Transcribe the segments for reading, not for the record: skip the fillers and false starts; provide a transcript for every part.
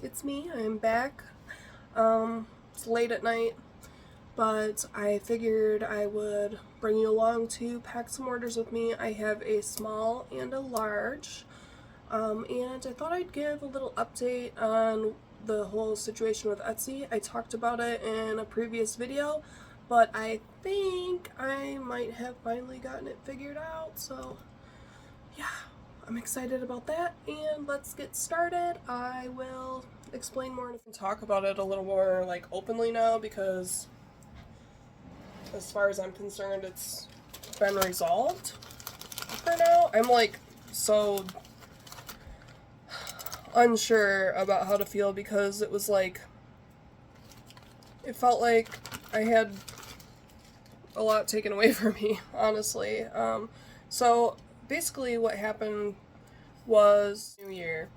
it's me. I'm back. It's late at night, but I figured I would bring you along to pack some orders with me. I have a small and a large, and I thought I'd give a little update on the whole situation with Etsy. I talked about it in a previous video, but I think I might have finally gotten it figured out, so yeah, I'm excited about that, and let's get started. I will explain more and talk about it a little more openly now, because as far as I'm concerned, it's been resolved for now. I'm so unsure about how to feel, because it was it felt like I had a lot taken away from me, honestly. So basically what happened was New Year.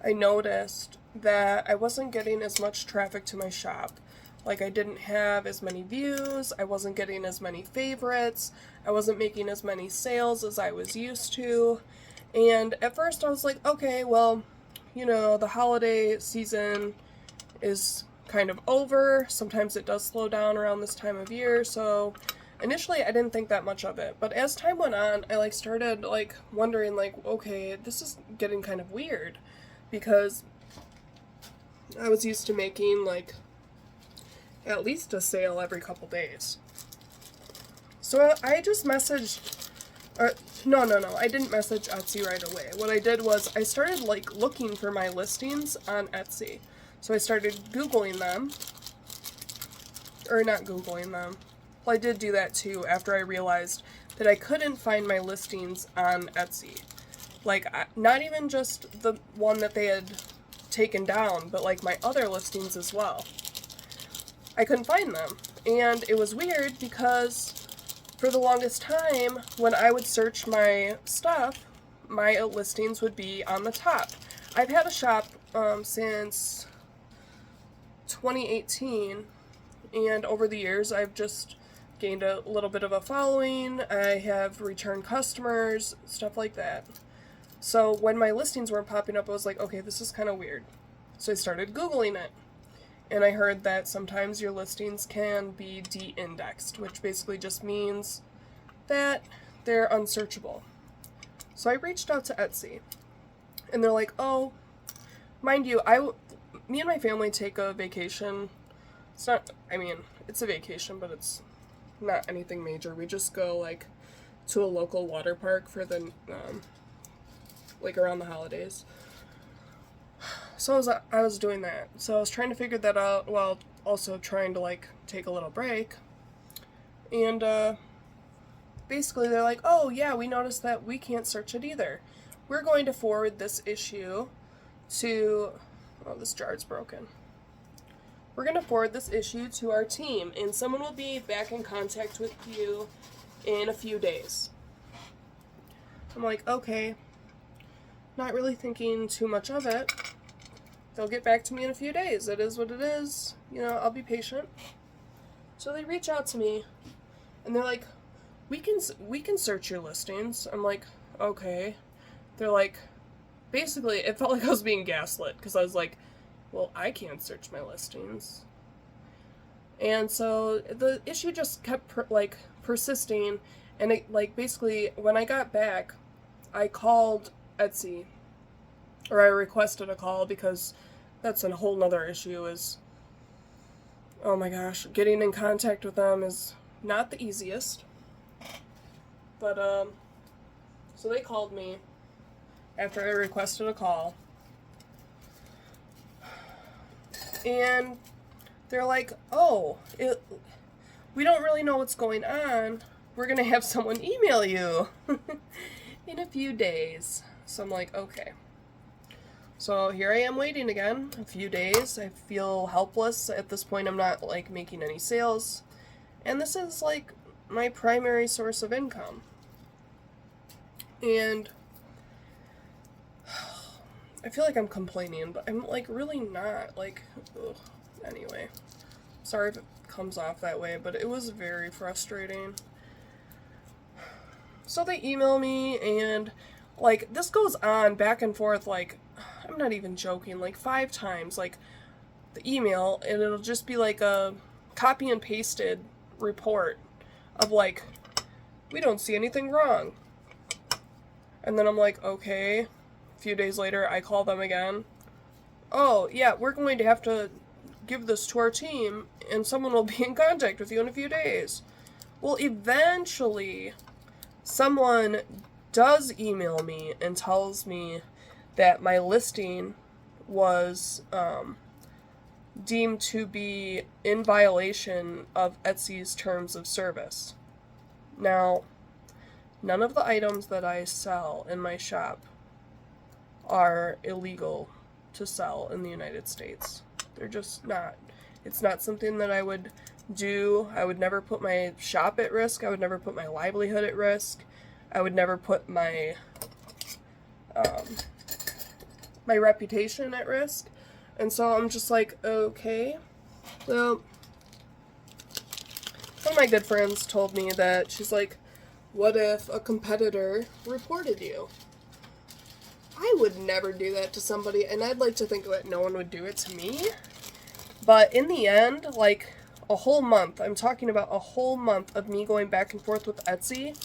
I noticed that I wasn't getting as much traffic to my shop. I didn't have as many views, I wasn't getting as many favorites, I wasn't making as many sales as I was used to. And at first I was like, okay, well, the holiday season is kind of over. Sometimes it does slow down around this time of year, so initially I didn't think that much of it. But as time went on, I started wondering okay, this is getting kind of weird, because I was used to making at least a sale every couple days. So I just messaged, no, I didn't message Etsy right away. What I did was I started looking for my listings on Etsy. So I started Googling them, or not Googling them. Well, I did do that too after I realized that I couldn't find my listings on Etsy. Not even just the one that they had taken down, but my other listings as well. I couldn't find them. And it was weird, because for the longest time, when I would search my stuff, my listings would be on the top. I've had a shop since 2018, and over the years I've just gained a little bit of a following. I have return customers, stuff like that. So when my listings weren't popping up, I was like, okay, this is kind of weird. So I started Googling it, and I heard that sometimes your listings can be de-indexed, which basically just means that they're unsearchable. So I reached out to Etsy, and they're like, oh, mind you, me and my family take a vacation. It's not, it's a vacation, but it's not anything major. We just go to a local water park for the around the holidays. So I was doing that. So I was trying to figure that out while also trying to take a little break. And basically they're like, oh yeah, we noticed that we can't search it either. We're going to forward this issue to, oh, this jar's broken. We're going to forward this issue to our team, and someone will be back in contact with you in a few days. I'm like, okay, not really thinking too much of it. They'll get back to me in a few days. It is what it is. I'll be patient. So they reach out to me, and they're like, we can search your listings. I'm like, okay. They're like, basically, it felt like I was being gaslit, because I was like, well, I can't search my listings. And so the issue just kept persisting, and it basically, when I got back, I called Etsy, or I requested a call, because that's a whole nother issue. Is, oh my gosh, getting in contact with them is not the easiest. But so they called me after I requested a call, and they're like, oh, we don't really know what's going on. We're gonna have someone email you in a few days. So I'm like, okay. So here I am waiting again, a few days. I feel helpless. At this point, I'm not making any sales, and this is my primary source of income. And I feel like I'm complaining, but I'm really not. Ugh. Anyway, sorry if it comes off that way, but it was very frustrating. So they email me, and this goes on back and forth I'm not even joking, like 5 times, like the email, and it'll just be like a copy and pasted report of like, we don't see anything wrong. And then I'm like, okay. A few days later, I call them again. Oh, yeah, we're going to have to give this to our team, and someone will be in contact with you in a few days. Well, eventually, someone does email me and tells me that my listing was deemed to be in violation of Etsy's terms of service. Now, none of the items that I sell in my shop are illegal to sell in the United States. They're just not. It's not something that I would do. I would never put my shop at risk. I would never put my livelihood at risk. I would never put my my reputation at risk. And so I'm just like, okay. So one of my good friends told me that, she's like, what if a competitor reported you? I would never do that to somebody, and I'd like to think that no one would do it to me. But in the end, like, a whole month, I'm talking about a whole month of me going back and forth with Etsy,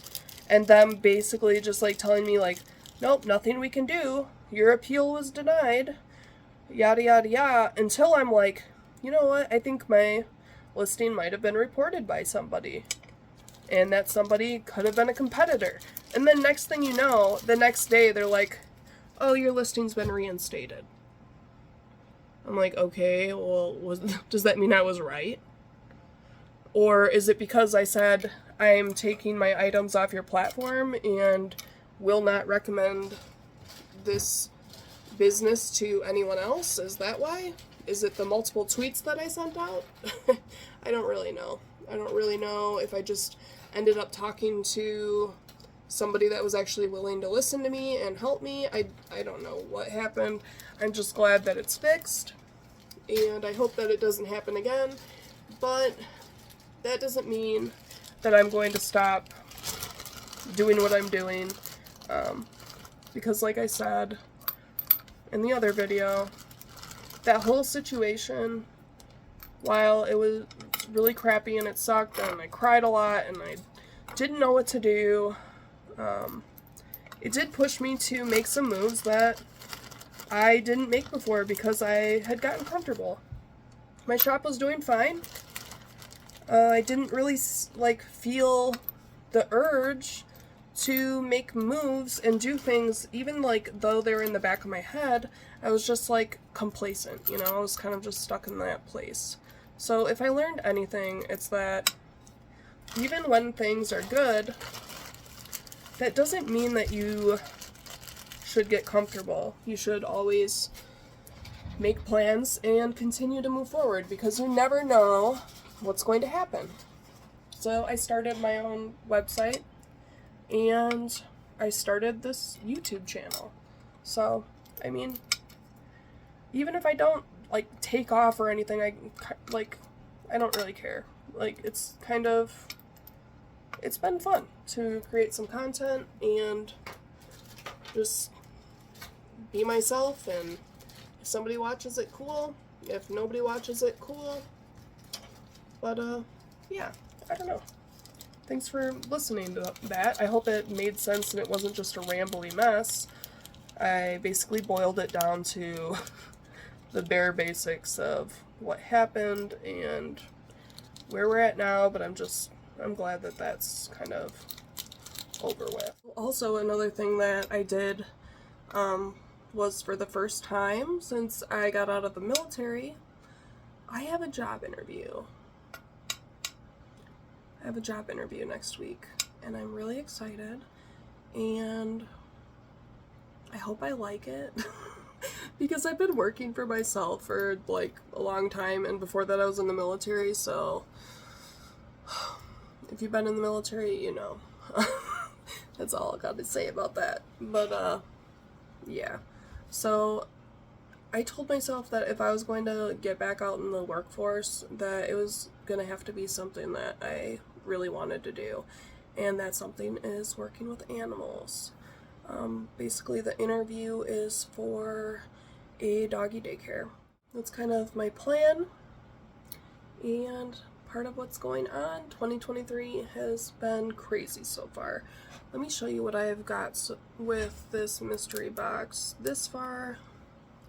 and them basically just, like, telling me, like, nope, nothing we can do. Your appeal was denied. Yada, yada, yada. Until I'm like, you know what? I think my listing might have been reported by somebody. And that somebody could have been a competitor. And then next thing you know, the next day, they're like, oh, your listing's been reinstated. I'm like, okay, well, does that mean I was right? Or is it because I said I'm taking my items off your platform and will not recommend this business to anyone else? Is that why? Is it the multiple tweets that I sent out? I don't really know. I don't really know if I just ended up talking to somebody that was actually willing to listen to me and help me. I don't know what happened. I'm just glad that it's fixed, and I hope that it doesn't happen again. But that doesn't mean that I'm going to stop doing what I'm doing, because like I said in the other video, that whole situation, while it was really crappy and it sucked and I cried a lot and I didn't know what to do, it did push me to make some moves that I didn't make before because I had gotten comfortable. My shop was doing fine. I didn't really feel the urge to make moves and do things, even though they were in the back of my head. I was just complacent, I was kind of just stuck in that place. So if I learned anything, it's that even when things are good, that doesn't mean that you should get comfortable. You should always make plans and continue to move forward, because you never know what's going to happen. So I started my own website, and I started this YouTube channel. So, I mean, even if I don't take off or anything, I don't really care. It's been fun to create some content and just be myself, and if somebody watches it, cool. If nobody watches it, cool. But, yeah, I don't know. Thanks for listening to that. I hope it made sense and it wasn't just a rambly mess. I basically boiled it down to the bare basics of what happened and where we're at now, but I'm glad that that's kind of over with. Also, another thing that I did was, for the first time since I got out of the military, I have a job interview. I have a job interview next week, and I'm really excited, and I hope I like it. Because I've been working for myself for a long time, and before that I was in the military, so if you've been in the military, you know. That's all I got to say about that. But yeah. So I told myself that if I was going to get back out in the workforce, that it was going to have to be something that I really wanted to do. And that something is working with animals. Basically, the interview is for a doggy daycare. That's kind of my plan, and part of what's going on. 2023 has been crazy so far. Let me show you what I've got with this mystery box this far.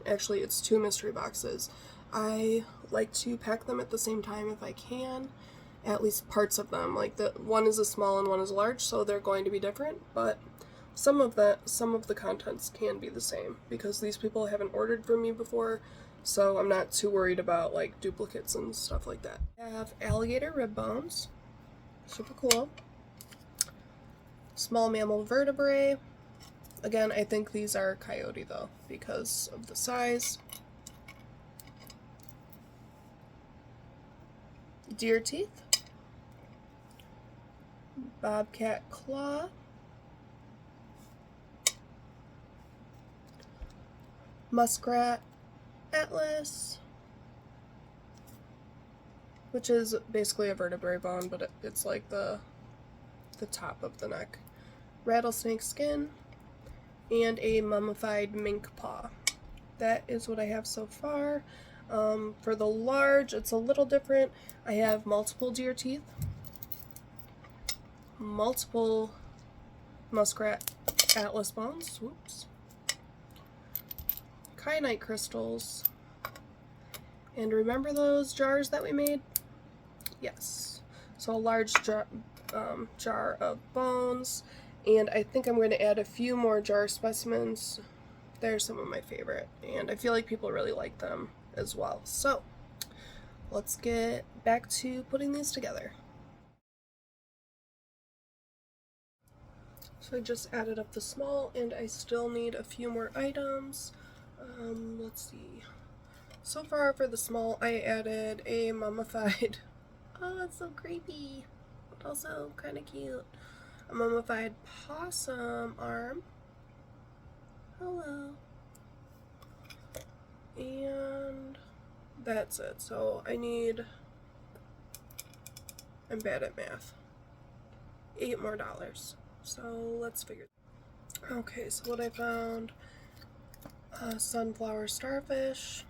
Actually, it's 2 mystery boxes. I like to pack them at the same time if I can, at least parts of them. Like one is a small and one is a large, so they're going to be different, but some of the contents can be the same because these people haven't ordered from me before, so I'm not too worried about like duplicates and stuff like that. I have alligator rib bones, super cool. Small mammal vertebrae. Again, I think these are coyote though because of the size. Deer teeth. Bobcat claw. Muskrat atlas, which is basically a vertebrae bone, but it's like the top of the neck. Rattlesnake skin, and a mummified mink paw. That is what I have so far. For the large, it's a little different. I have multiple deer teeth, multiple muskrat atlas bones, whoops, kyanite crystals, and remember those jars that we made? Yes. So a large jar of bones, and I think I'm going to add a few more jar specimens. They're some of my favorite, and I feel like people really like them as well. So let's get back to putting these together. So I just added up the small, and I still need a few more items. Let's see. So far for the small, I added a mummified, oh, that's so creepy, but also kind of cute, a mummified possum arm. Hello. And that's it. So I'm bad at math, $8 more. So let's figure. Okay, so what I found, sunflower starfish,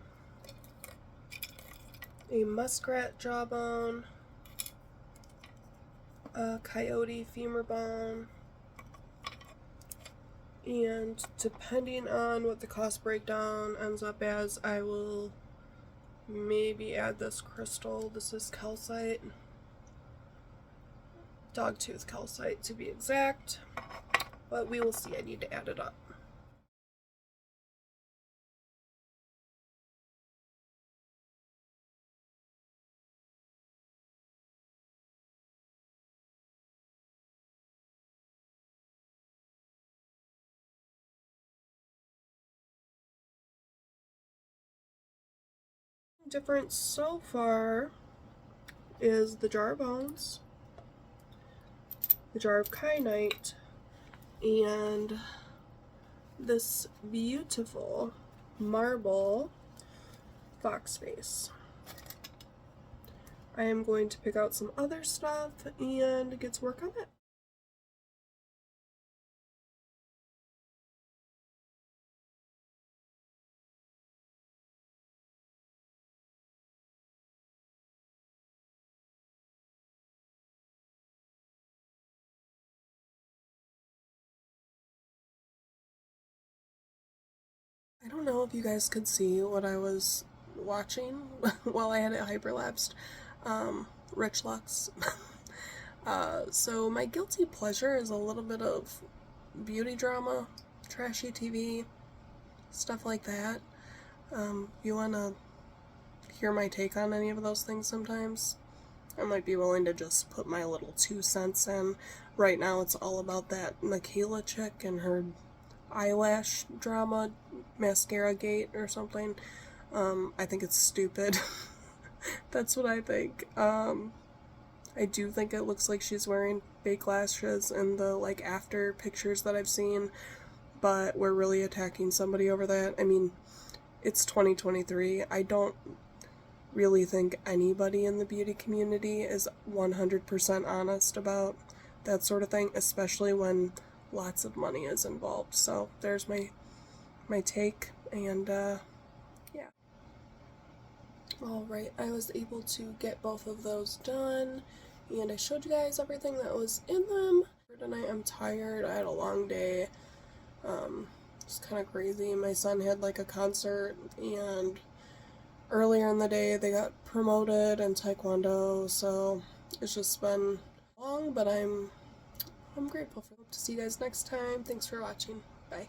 a muskrat jawbone, a coyote femur bone, and depending on what the cost breakdown ends up as, I will maybe add this crystal. This is calcite, dogtooth calcite to be exact, but we will see. I need to add it up. Different so far is the jar of bones, the jar of kyanite, and this beautiful marble fox face. I am going to pick out some other stuff and get to work on it. I don't know if you guys could see what I was watching while I had it hyperlapsed. Rich Lux. So my guilty pleasure is a little bit of beauty drama, trashy TV, stuff like that. You wanna hear my take on any of those things sometimes? I might be willing to just put my little 2 cents in. Right now it's all about that Michaela chick and her eyelash drama, mascara gate or something. I think it's stupid. That's what I think. I do think it looks like she's wearing fake lashes in the like after pictures that I've seen, but we're really attacking somebody over that. I mean, it's 2023. I don't really think anybody in the beauty community is 100% honest about that sort of thing, especially when lots of money is involved. So there's my take, and Alright, I was able to get both of those done, and I showed you guys everything that was in them. For tonight, I'm tired. I had a long day. It's kind of crazy. My son had like a concert, and earlier in the day they got promoted in Taekwondo, so it's just been long, but I'm grateful for it. Hope to see you guys next time. Thanks for watching. Bye.